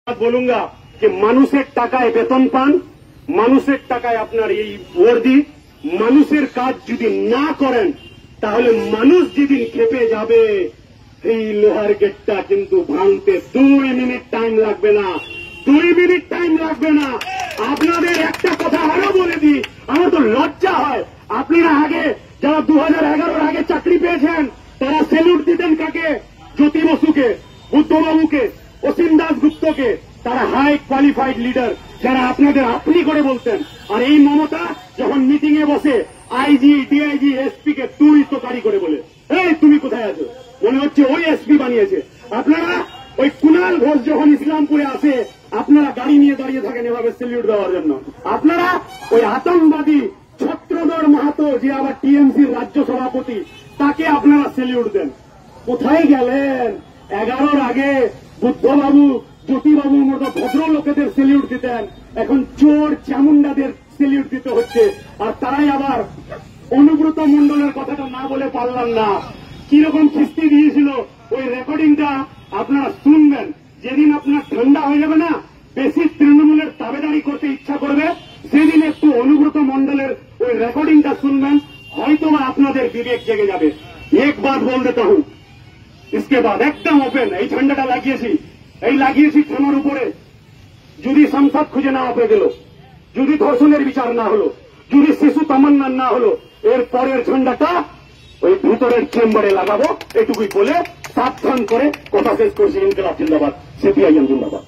बोलूंगा कि মানুষের টাকায় বেতন পান, মানুষের টাকায় আপনার এই ওয়ার্দি, মানুষের কাজ যদি না করেন তাহলে মানুষ যেদিন খেপে যাবে এই লোহার গেটটা কিন্তু ভাঙতে 2 মিনিট টাইম লাগবে না, 2 মিনিট টাইম লাগবে না। আপনাদের একটা কথা আরো বলে দিই, আমার তো লজ্জা হয়, আপনারা আগে যারা 2011 আগে চাকরি পেয়েছেন তারা সেলুট দিতেন কাকে? জ্যোতি বসুকে, বুদ্ধবাবুকে, অসীম দাশগুপ্তকে, তারা হাই কোয়ালিফাইড লিডার যারা আপনাদের আপনি করে বলতেন। আর এই মমতা যখন মিটিং এ বসে আইজি, ডিআইজি, এসপি কে তুই তো কারি করে বলে, এই তুমি কোথায় আছো? মনে হচ্ছে ওই এসপি বানিয়েছে। আপনারা ওই কুণাল ঘোষ যখন ইসলামপুরে আসে আপনারা গাড়ি নিয়ে দাঁড়িয়ে থাকেন এভাবে সেলিউট দেওয়ার জন্য। আপনারা ওই আতঙ্কবাদী ছত্রধর মাহাতো যে আবার টিএমসির রাজ্য সভাপতি তাকে আপনারা সেলিউট দেন। কোথায় গেলেন? 11 আগে বুদ্ধবাবু, জ্যোতিবাবুর মতো ভদ্রলোকেদের সেলিউট দিতেন, এখন চোর চামুন্ডাদের সেলিউট দিতে হচ্ছে। আর তারাই আবার অনুব্রত মণ্ডলের কথাটা না বলে পারলাম না, কিরকম খিস্তি দিয়েছিল ওই রেকর্ডিংটা আপনারা শুনবেন। যেদিন আপনার ঠান্ডা হয়ে যাবে না, বেশি তৃণমূলের তাবেদারি করতে ইচ্ছা করবে, সেদিন একটু অনুব্রত মণ্ডলের ওই রেকর্ডিংটা শুনবেন, হয়তোবা আপনাদের বিবেক জেগে যাবে। এক বাত বল দেতা হুঁ, इसके बाद एकदम ओपन এই ঝান্ডাটা লাগিয়েছি থানার উপরে। যদি সংসদ খুঁজে না পেয়ে গেল, যদি ধর্ষণের বিচার না হলো, যদি শিশু তামান্না না হলো, এর পরের ঝান্ডাটা ওই ভিতরের চেম্বারে লাগাবো। এটুকুই বলে সাবধান করে কথা শেষ করছি। ইনকলাব জিন্দাবাদ, সিপিআইএম জিন্দাবাদ।